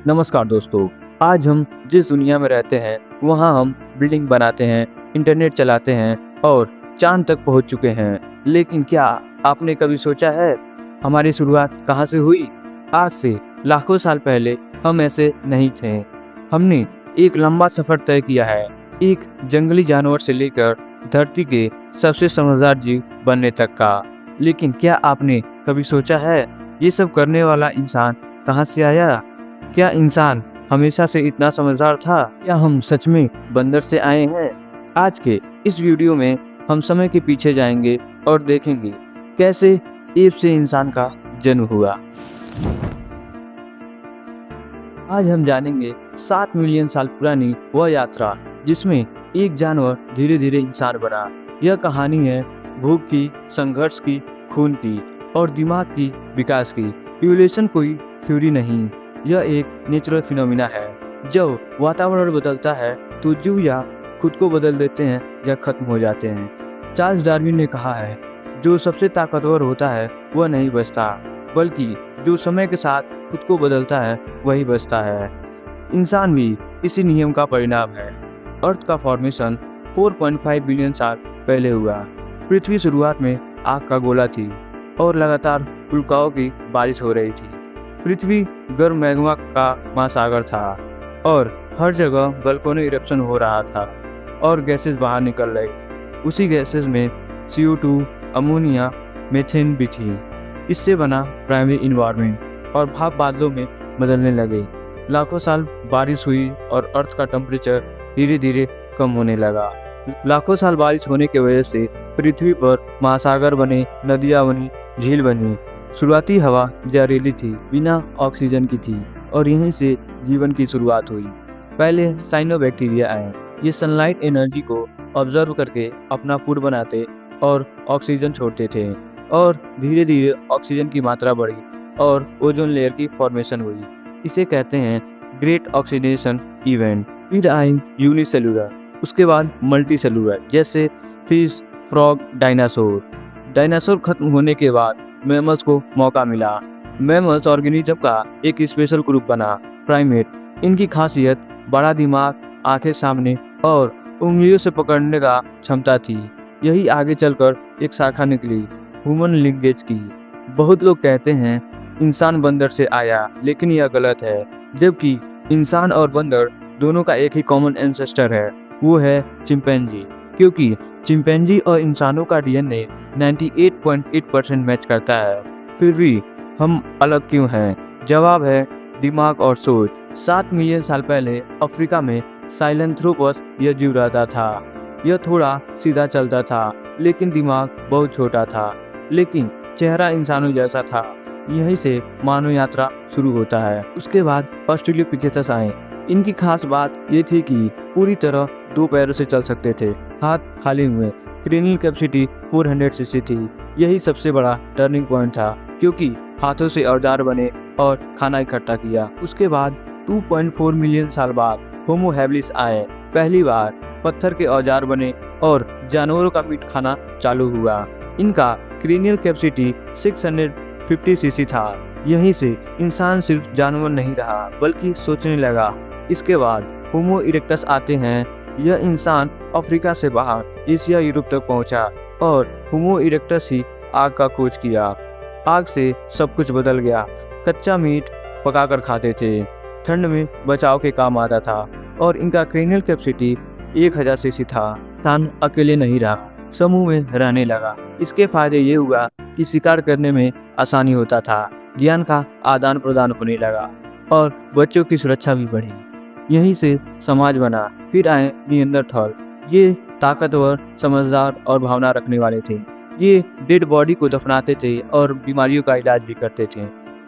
नमस्कार दोस्तों। आज हम जिस दुनिया में रहते हैं वहाँ हम बिल्डिंग बनाते हैं, इंटरनेट चलाते हैं और चांद तक पहुँच चुके हैं। लेकिन क्या आपने कभी सोचा है हमारी शुरुआत कहाँ से हुई? आज से लाखों साल पहले हम ऐसे नहीं थे। हमने एक लंबा सफर तय किया है, एक जंगली जानवर से लेकर धरती के सबसे समझदार जीव बनने तक का। लेकिन क्या आपने कभी सोचा है ये सब करने वाला इंसान कहाँ से आया? क्या इंसान हमेशा से इतना समझदार था? क्या हम सच में बंदर से आए हैं? आज के इस वीडियो में हम समय के पीछे जाएंगे और देखेंगे कैसे एप से इंसान का जन्म हुआ। आज हम जानेंगे 7 मिलियन साल पुरानी वह यात्रा जिसमें एक जानवर धीरे धीरे इंसान बना। यह कहानी है भूख की, संघर्ष की, खून की और दिमाग की विकास की। इवोल्यूशन कोई थ्योरी नहीं, यह एक नेचुरल फिनोमिना है। जब वातावरण बदलता है तो जीव या खुद को बदल देते हैं या खत्म हो जाते हैं। चार्ल्स डार्विन ने कहा है, जो सबसे ताकतवर होता है वह नहीं बचता, बल्कि जो समय के साथ खुद को बदलता है वही बचता है। इंसान भी इसी नियम का परिणाम है। अर्थ का फॉर्मेशन 4.5 बिलियन साल पहले हुआ। पृथ्वी शुरुआत में आग का गोला थी और लगातार उल्काओं की बारिश हो रही थी। पृथ्वी गर्म मैग्मा का महासागर था और हर जगह वोल्केनो इरप्शन हो रहा था और गैसेस बाहर निकल रही थी। उसी गैसेस में CO2, अमोनिया, मीथेन भी थी। इससे बना प्राइमरी इन्वायरमेंट और भाप बादलों में बदलने लगे। लाखों साल बारिश हुई और अर्थ का टेम्परेचर धीरे धीरे कम होने लगा। लाखों साल बारिश होने की वजह से पृथ्वी पर महासागर बने, नदियाँ बनी, झील बनी। शुरुआती हवा जहरीली थी, बिना ऑक्सीजन की थी और यहीं से जीवन की शुरुआत हुई। पहले साइनोबैक्टीरिया आए। ये सनलाइट एनर्जी को ऑब्जर्व करके अपना फूड बनाते और ऑक्सीजन छोड़ते थे और धीरे धीरे ऑक्सीजन की मात्रा बढ़ी और ओजोन लेयर की फॉर्मेशन हुई। इसे कहते हैं ग्रेट ऑक्सीडेशन इवेंट। फिर आए यूनिसेलुलर, उसके बाद मल्टीसेलुलर, जैसे फिश, फ्रॉग, डायनासोर। डायनासोर खत्म होने के बाद मैमल्स को मौका मिला। मैमल्स ऑर्गेनिज्म का एक स्पेशल ग्रुप बना, प्राइमेट। इनकी खासियत बड़ा दिमाग, आंखें सामने और उंगलियों से पकड़ने का क्षमता थी। यही आगे चलकर एक शाखा निकली, ह्यूमन लिंकेज की। बहुत लोग कहते हैं इंसान बंदर से आया, लेकिन यह गलत है। जबकि इंसान और बंदर दोनों का एक ही कॉमन एंसेस्टर है, वो है चिंपैंजी। क्योंकि चिंपैंजी और इंसानों का DNA 98.8% मैच करता है। फिर भी हम अलग क्यों हैं? जवाब है दिमाग और सोच। 7 मिलियन साल पहले अफ्रीका में साइलेंथ्रोपस यह जीव रहता था। यह थोड़ा सीधा चलता था, लेकिन दिमाग बहुत छोटा था, लेकिन चेहरा इंसानों जैसा था। यहीं से मानव यात्रा शुरू होता है। उसके बाद ऑस्ट्रेलोपिथेकस आए। इनकी खास बात ये थी कि पूरी तरह 2 पैरों से चल सकते थे, हाथ खाली हुए। क्रेनियल कैपेसिटी 460 थी। यही सबसे बड़ा टर्निंग पॉइंट था, क्योंकि हाथों से औजार बने और खाना इकट्ठा किया। उसके बाद 2.4 मिलियन साल बाद होमो हैबिलिस आए। पहली बार पत्थर के औजार बने और जानवरों का मीट खाना चालू हुआ। इनका क्रेनियल कैपेसिटी 650 cc था। यहीं से इंसान सिर्फ जानवर नहीं रहा, बल्कि सोचने लगा। इसके बाद होमो इरेक्टस आते हैं। यह इंसान अफ्रीका से बाहर एशिया, यूरोप तक पहुंचा और होमो इरेक्टस ही आग का खोज किया। आग से सब कुछ बदल गया। कच्चा मीट पकाकर खाते थे, ठंड में बचाव के काम आता था और इनका क्रेनियल कैपेसिटी 1000 cc था। इंसान अकेले नहीं रहा, समूह में रहने लगा। इसके फायदे ये हुआ कि शिकार करने में आसानी होता था, ज्ञान का आदान प्रदान होने लगा और बच्चों की सुरक्षा भी बढ़ी। यहीं से समाज बना। फिर आए निएंडरथॉल। ये ताकतवर, समझदार और भावना रखने वाले थे। ये डेड बॉडी को दफनाते थे और बीमारियों का इलाज भी करते थे।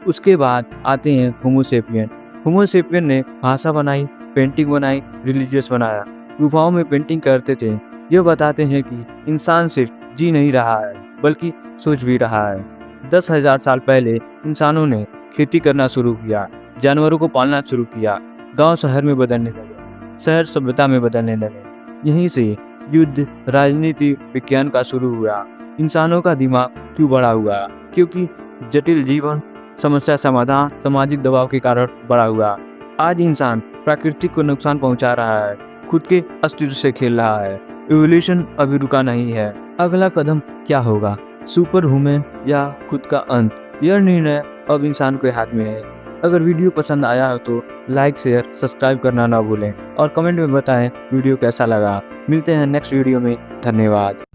उसके बाद आते हैं होमो सेपियन। होमो सेपियन ने भाषा बनाई, पेंटिंग बनाई, रिलीजियस बनाया। गुफाओं में पेंटिंग करते थे। ये बताते हैं कि इंसान सिर्फ जी नहीं रहा है, बल्कि सोच भी रहा है। 10,000 साल पहले इंसानों ने खेती करना शुरू किया, जानवरों को पालना शुरू किया। गांव शहर में बदलने लगे, शहर सभ्यता में बदलने लगे। यहीं से युद्ध, राजनीति, विज्ञान का शुरू हुआ। इंसानों का दिमाग क्यों बड़ा हुआ? क्योंकि जटिल जीवन, समस्या समाधान, सामाजिक दबाव के कारण बड़ा हुआ। आज इंसान प्रकृति को नुकसान पहुंचा रहा है, खुद के अस्तित्व से खेल रहा है। इवोल्यूशन अभी रुका नहीं है। अगला कदम क्या होगा, सुपर ह्यूमन या खुद का अंत? यह निर्णय अब इंसान के हाथ में है। अगर वीडियो पसंद आया हो तो लाइक, शेयर, सब्सक्राइब करना ना भूलें और कमेंट में बताएं वीडियो कैसा लगा। मिलते हैं नेक्स्ट वीडियो में। धन्यवाद।